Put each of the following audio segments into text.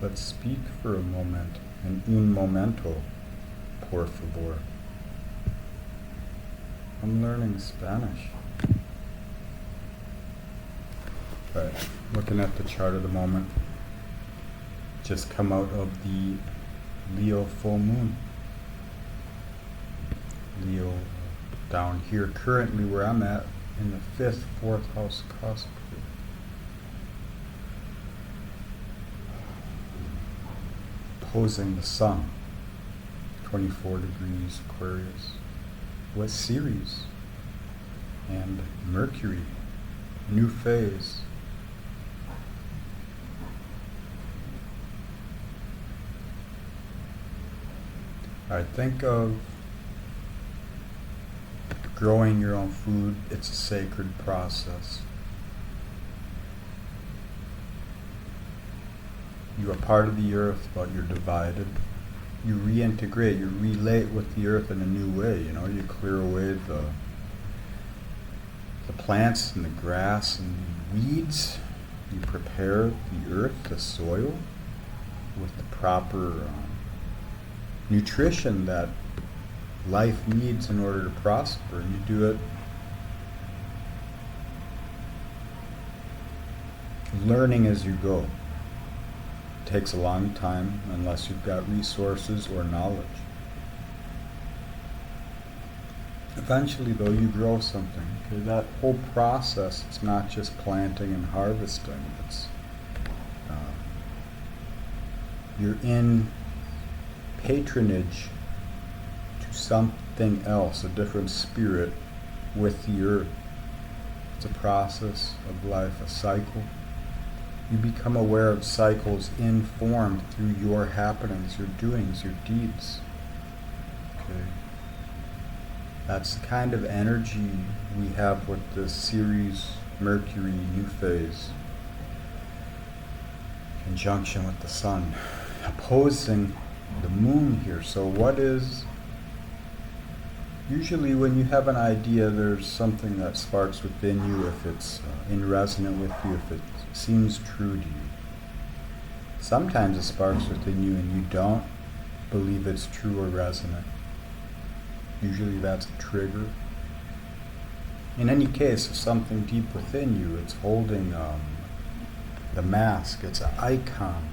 Let's speak for a moment. En un momento, por favor. I'm learning Spanish. Right, looking at the chart of the moment. Just come out of the Leo full moon. Leo down here currently where I'm at in the 5th, 4th house cusp. Opposing the sun, 24 degrees Aquarius, with Ceres and Mercury, new phase. I think of growing your own food. It's a sacred process. You are part of the earth, but you're divided. You reintegrate, you relate with the earth in a new way. You know, you clear away the plants and the grass and the weeds. You prepare the earth, the soil, with the proper nutrition that life needs in order to prosper. And you do it learning as you go. Takes a long time unless you've got resources or knowledge. Eventually though you grow something. Okay? That whole process, it's not just planting and harvesting. It's you're in patronage to something else, a different spirit with the earth. It's a process of life, a cycle. You become aware of cycles informed through your happenings, your doings, your deeds. Okay. That's the kind of energy we have with this Ceres Mercury new phase. Conjunction with the sun. Opposing the moon here. So what is... Usually when you have an idea, there's something that sparks within you if it's in resonance with you, if it seems true to you. Sometimes it sparks within you and you don't believe it's true or resonant. Usually that's a trigger. In any case, if something deep within you, it's holding the mask, it's an icon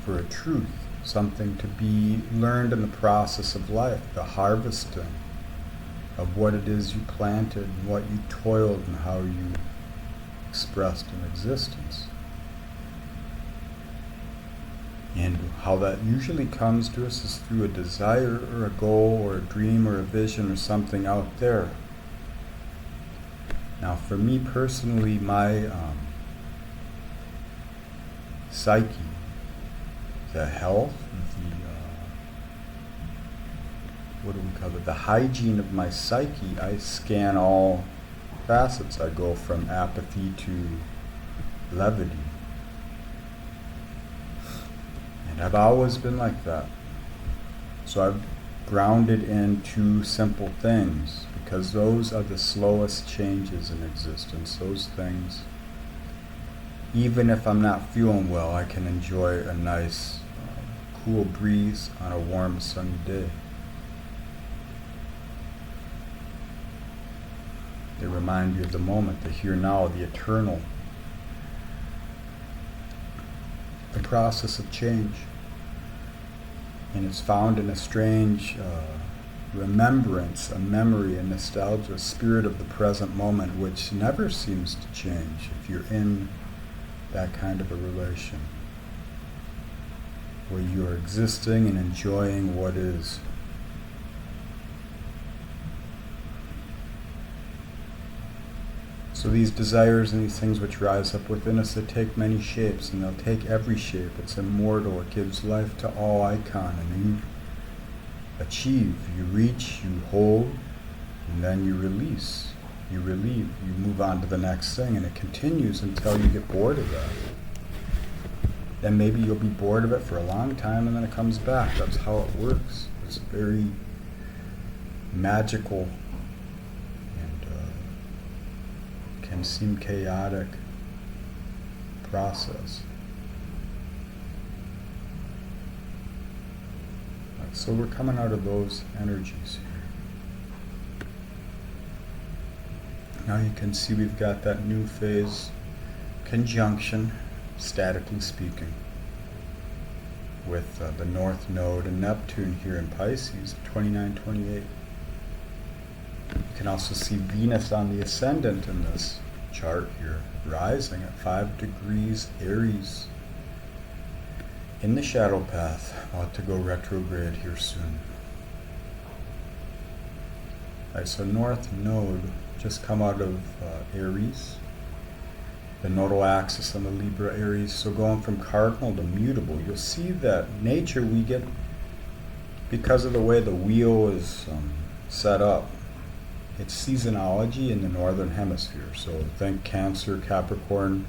for a truth, something to be learned in the process of life, the harvesting of what it is you planted, and what you toiled, and how you expressed in existence. And how that usually comes to us is through a desire or a goal or a dream or a vision or something out there. Now for me personally, my psyche, the health, the hygiene of my psyche, I scan all facets. I go from apathy to levity. And I've always been like that. So I've grounded in two simple things, because those are the slowest changes in existence. Those things, even if I'm not feeling well, I can enjoy a nice cool breeze on a warm sunny day. They remind you of the moment, the here now, the eternal. The process of change. And it's found in a strange remembrance, a memory, a nostalgia, a spirit of the present moment, which never seems to change if you're in that kind of a relation, where you're existing and enjoying what is. So these desires and these things which rise up within us, they take many shapes, and they'll take every shape. It's immortal. It gives life to all icon, and you achieve, you reach, you hold, and then you release, you relieve, you move on to the next thing, and it continues until you get bored of that. Then maybe you'll be bored of it for a long time, and then it comes back. That's how it works. It's very magical. Can seem chaotic process. So we're coming out of those energies here. Now you can see we've got that new phase conjunction, statically speaking, with the North Node and Neptune here in Pisces, 29-28. You can also see Venus on the ascendant in this chart here, rising at 5 degrees Aries in the shadow path, about to go retrograde here soon. Alright, so North Node just come out of Aries, the nodal axis on the Libra Aries, so going from cardinal to mutable. You'll see that nature we get, because of the way the wheel is set up, it's seasonology in the northern hemisphere. So think Cancer, Capricorn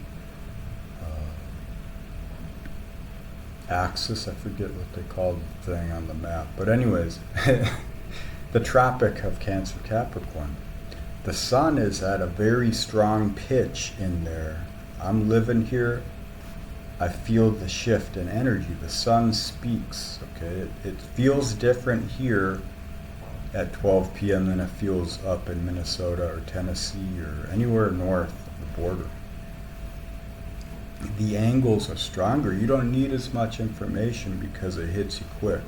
axis. I forget what they called the thing on the map. But anyways, the tropic of Cancer, Capricorn. The sun is at a very strong pitch in there. I'm living here. I feel the shift in energy. The sun speaks. Okay, it feels different here at 12 p.m. than it feels up in Minnesota or Tennessee or anywhere north of the border. The angles are stronger. You don't need as much information because it hits you quick.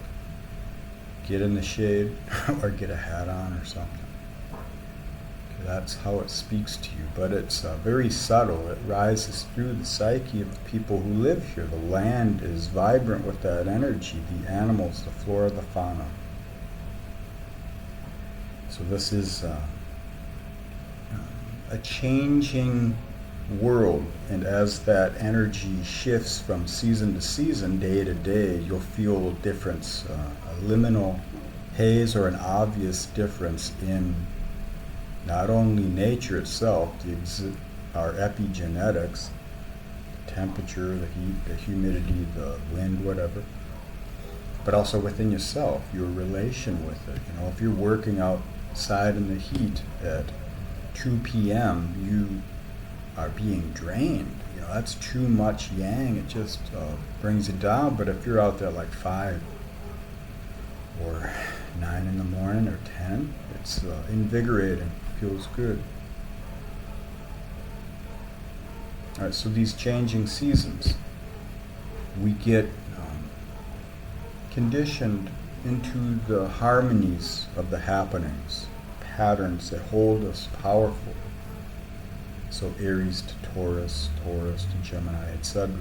Get in the shade or get a hat on or something. Okay, that's how it speaks to you. But it's very subtle. It rises through the psyche of the people who live here. The land is vibrant with that energy. The animals, the flora, the fauna. So this is a changing world, and as that energy shifts from season to season, day to day, you'll feel a difference, a liminal haze or an obvious difference in not only nature itself, our epigenetics, the temperature, the heat, the humidity, the wind, whatever, but also within yourself, your relation with it. You know, if you're working outside in the heat at 2 p.m., you are being drained. You know, that's too much yang. It just brings you down. But if you're out there like 5 or 9 in the morning or 10, it's invigorating. Feels good. All right, so these changing seasons, we get conditioned into the harmonies of the happenings, patterns that hold us powerful. So Aries to Taurus, Taurus to Gemini, etc.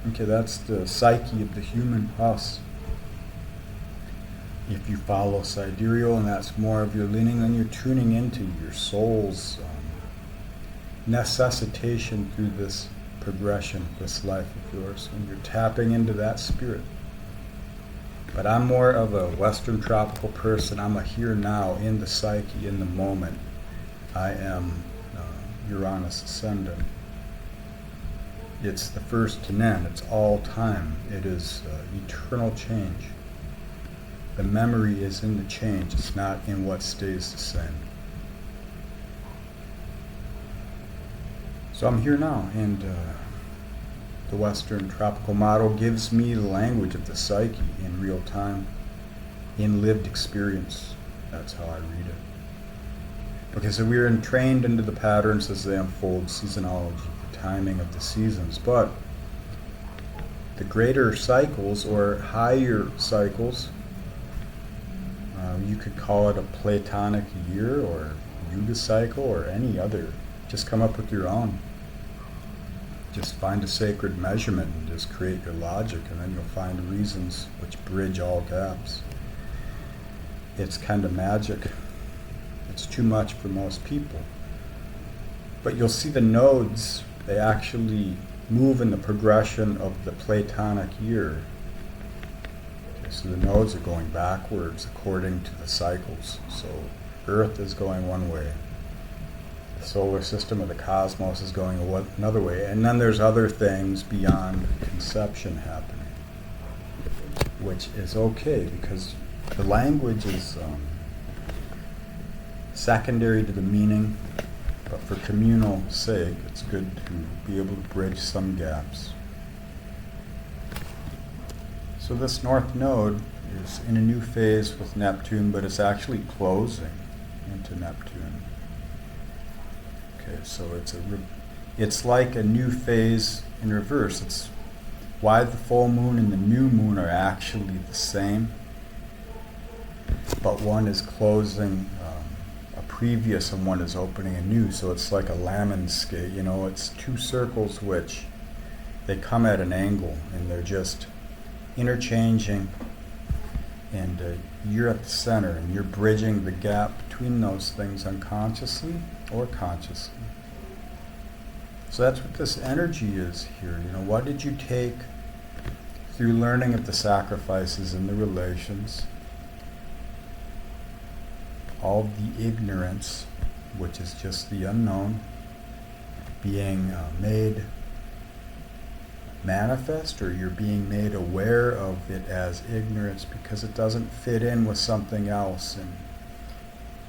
Okay, that's the psyche of the human us. If you follow sidereal and that's more of your leaning, then you're tuning into your soul's necessitation through this progression, this life of yours, and you're tapping into that spirit. But I'm more of a Western tropical person. I'm a here now, in the psyche, in the moment. I am Uranus ascendant. It's the first to none. It's all time. It is eternal change. The memory is in the change. It's not in what stays the same. So I'm here now, and the Western tropical model gives me the language of the psyche in real time, in lived experience. That's how I read it. Okay, so we're entrained into the patterns as they unfold, seasonology, the timing of the seasons. But the greater cycles or higher cycles, you could call it a Platonic year or Yuga cycle or any other. Just come up with your own. Just find a sacred measurement and just create your logic, and then you'll find reasons which bridge all gaps. It's kind of magic. It's too much for most people. But you'll see the nodes, they actually move in the progression of the Platonic year. Okay, so the nodes are going backwards according to the cycles. So Earth is going one way. The solar system or the cosmos is going another way. And then there's other things beyond conception happening, which is okay because the language is secondary to the meaning, but for communal sake, it's good to be able to bridge some gaps. So this north node is in a new phase with Neptune, but it's actually closing into Neptune. Okay, so it's like a new phase in reverse. It's why the full moon and the new moon are actually the same, but one is closing a previous and one is opening a new. So it's like a lemniscate, you know, it's two circles which they come at an angle and they're just interchanging, and you're at the center and you're bridging the gap between those things unconsciously or consciously. So that's what this energy is here. You know, what did you take through learning of the sacrifices and the relations, all the ignorance, which is just the unknown, being made manifest, or you're being made aware of it as ignorance because it doesn't fit in with something else. And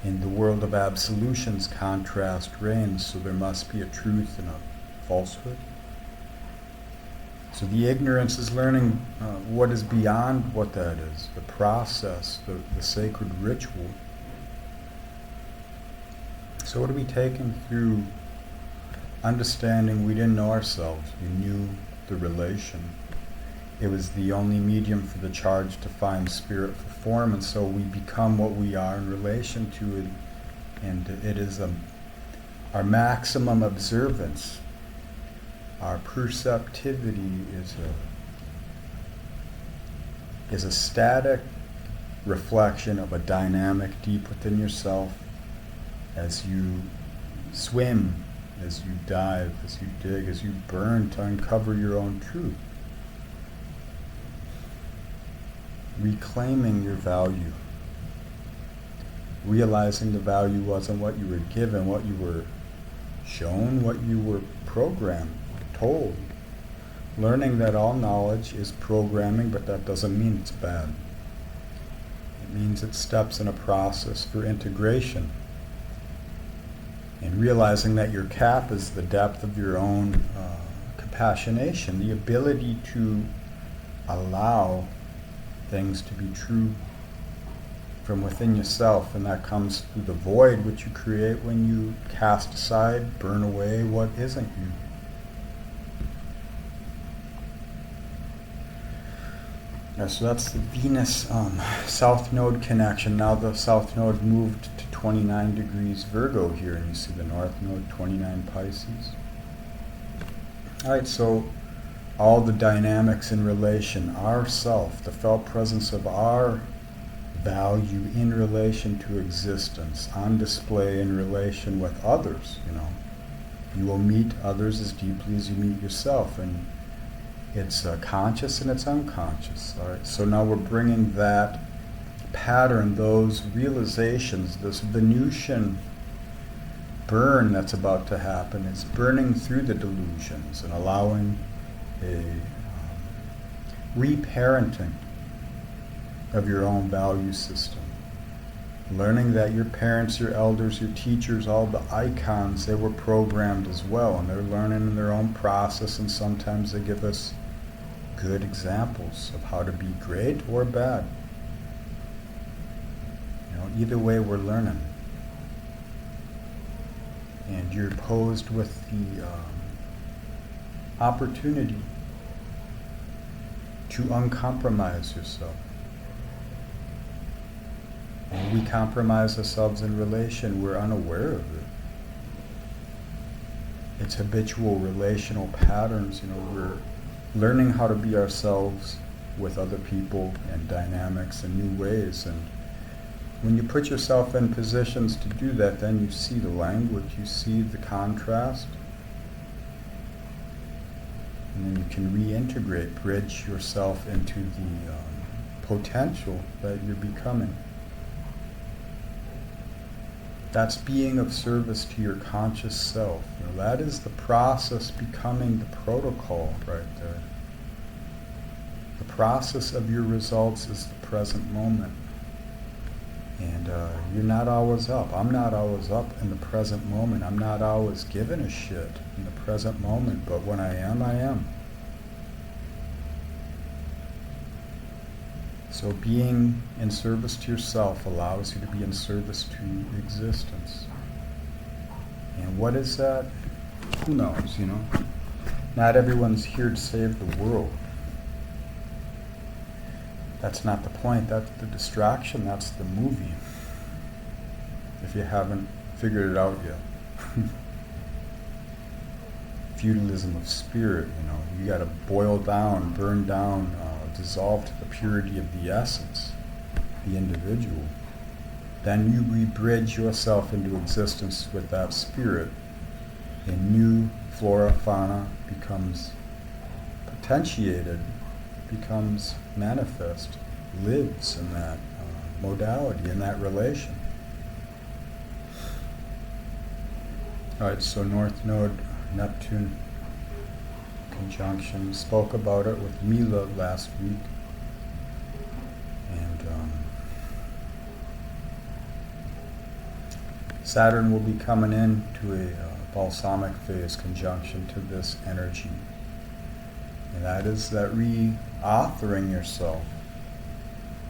in the world of absolutions, contrast reigns, so there must be a truth and a falsehood. So the ignorance is learning what is beyond what that is, the process, the sacred ritual. So what are we taking through understanding we didn't know ourselves? We knew the relation. It was the only medium for the charge to find spirit for form, and so we become what we are in relation to it, and it is our maximum observance. Our perceptivity is a static reflection of a dynamic deep within yourself as you swim, as you dive, as you dig, as you burn to uncover your own truth. Reclaiming your value. Realizing the value wasn't what you were given, what you were shown, what you were programmed, told. Learning that all knowledge is programming, but that doesn't mean it's bad. It means it steps in a process for integration. And realizing that your cap is the depth of your own compassionation, the ability to allow things to be true from within yourself, and that comes through the void which you create when you cast aside, burn away what isn't you. Yeah, so that's the Venus South Node connection. Now the South Node moved to 29 degrees Virgo here, and you see the North Node 29 Pisces. Alright, so all the dynamics in relation, our self, the felt presence of our value in relation to existence, on display in relation with others, you know. You will meet others as deeply as you meet yourself, and it's conscious and it's unconscious. All right, so now we're bringing that pattern, those realizations, this Venusian burn that's about to happen. It's burning through the delusions and allowing a reparenting of your own value system. Learning that your parents, your elders, your teachers, all the icons, they were programmed as well, and they're learning in their own process, and sometimes they give us good examples of how to be great or bad. You know, either way we're learning. And you're posed with the opportunity to uncompromise yourself. When we compromise ourselves in relation, we're unaware of it. It's habitual relational patterns. You know, we're learning how to be ourselves with other people and dynamics in new ways. And when you put yourself in positions to do that, then you see the language, you see the contrast, and then you can reintegrate, bridge yourself into the potential that you're becoming. That's being of service to your conscious self. You know, that is the process becoming the protocol right there. The process of your results is the present moment. And you're not always up. I'm not always up in the present moment. I'm not always given a shit in the present moment. But when I am, I am. So being in service to yourself allows you to be in service to existence. And what is that? Who knows, you know? Not everyone's here to save the world. That's not the point. That's the distraction. That's the movie. If you haven't figured it out yet. Feudalism of spirit, you know. You got to boil down, burn down, dissolve to the purity of the essence, the individual. Then you rebridge yourself into existence with that spirit. A new flora, fauna becomes potentiated, becomes manifest, lives in that modality, in that relation. Alright, so North Node, Neptune conjunction. Spoke about it with Mila last week. And Saturn will be coming in to a balsamic phase conjunction to this energy. And that is that re-authoring yourself.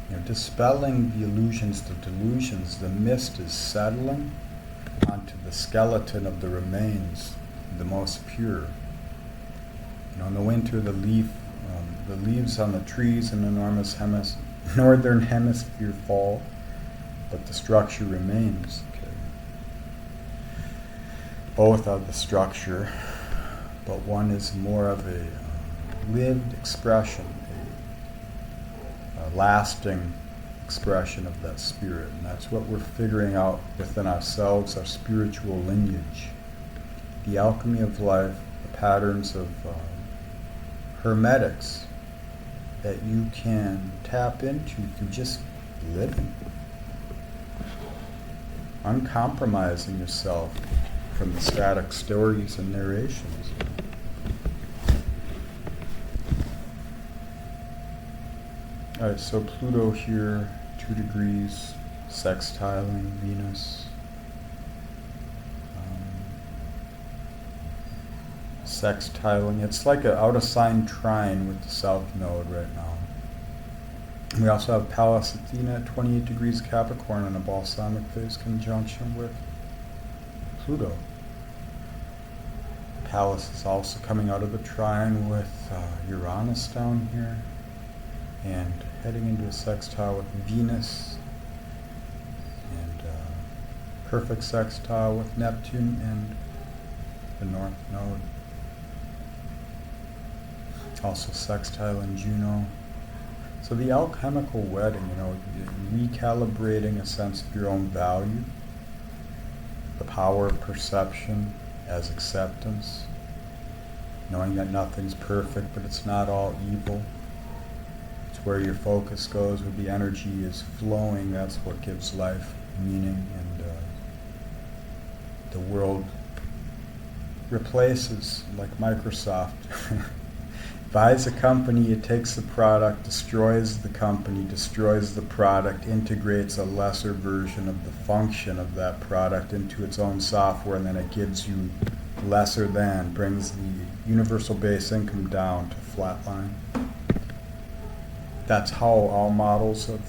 You know, dispelling the illusions, the delusions. The mist is settling onto the skeleton of the remains, the most pure. You know, in the winter, the leaves on the trees in the northern hemisphere fall, but the structure remains. Okay. Both are the structure, but one is more of a lived expression, a lasting expression of that spirit. And that's what we're figuring out within ourselves, our spiritual lineage. The alchemy of life, the patterns of hermetics that you can tap into through just living. Uncompromising yourself from the static stories and narrations. Alright, so Pluto here, 2 degrees, sextiling Venus. Sextiling, it's like an out-of-sign trine with the South Node right now. We also have Pallas Athena at 28 degrees Capricorn in a balsamic phase conjunction with Pluto. Pallas is also coming out of the trine with Uranus down here and heading into a sextile with Venus and perfect sextile with Neptune and the North Node. Also sextile in Juno. So the alchemical wedding, you know, recalibrating a sense of your own value, the power of perception as acceptance, knowing that nothing's perfect, but it's not all evil. It's where your focus goes, where the energy is flowing. That's what gives life meaning, and the world replaces, like Microsoft. Buys a company, it takes the product, destroys the company, destroys the product, integrates a lesser version of the function of that product into its own software, and then it gives you lesser than, brings the universal base income down to flatline. That's how all models of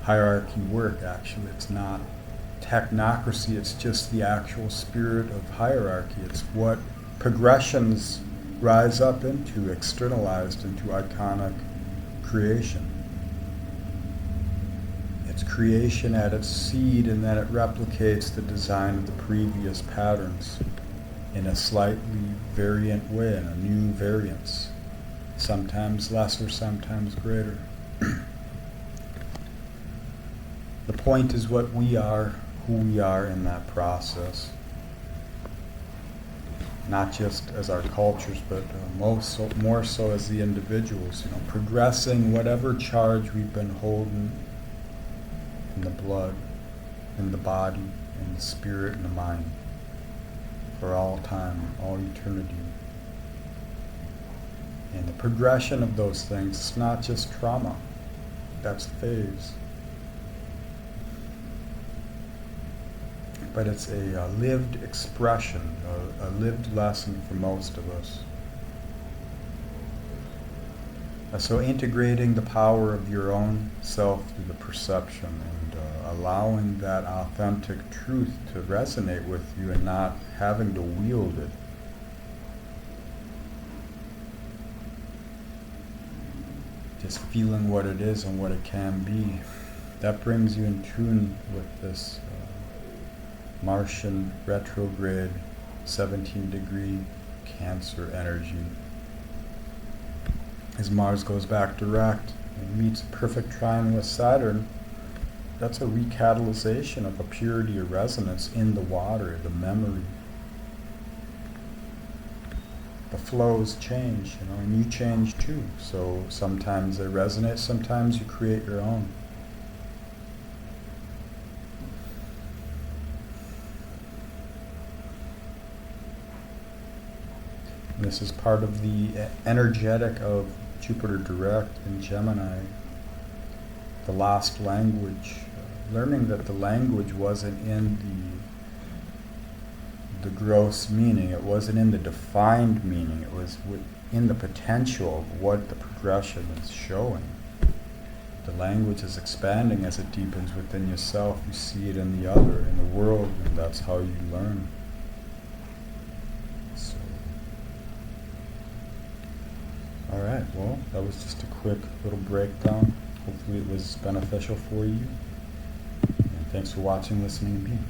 hierarchy work, actually. It's not technocracy, it's just the actual spirit of hierarchy. It's what progressions rise up into, externalized into iconic creation. It's creation at its seed, and then it replicates the design of the previous patterns in a slightly variant way, in a new variance. Sometimes lesser, sometimes greater. The point is what we are, who we are in that process. Not just as our cultures, but more so as the individuals, you know, progressing whatever charge we've been holding in the blood, in the body, in the spirit, in the mind, for all time, all eternity. And the progression of those things, it's not just trauma, that's phase. But it's a lived expression, a lived lesson for most of us. So integrating the power of your own self through the perception and allowing that authentic truth to resonate with you and not having to wield it. Just feeling what it is and what it can be. That brings you in tune with this Martian retrograde 17-degree Cancer energy. As Mars goes back direct and meets a perfect trine with Saturn, that's a recatalyzation of a purity or resonance in the water, the memory. The flows change, and you change too. So sometimes they resonate, sometimes you create your own. And this is part of the energetic of Jupiter direct in Gemini, the lost language, learning that the language wasn't in the gross meaning, it wasn't in the defined meaning, it was in the potential of what the progression is showing. The language is expanding as it deepens within yourself. You see it in the other, in the world, and that's how you learn. So, alright, well, that was just a quick little breakdown. Hopefully it was beneficial for you. And thanks for watching, listening, and being.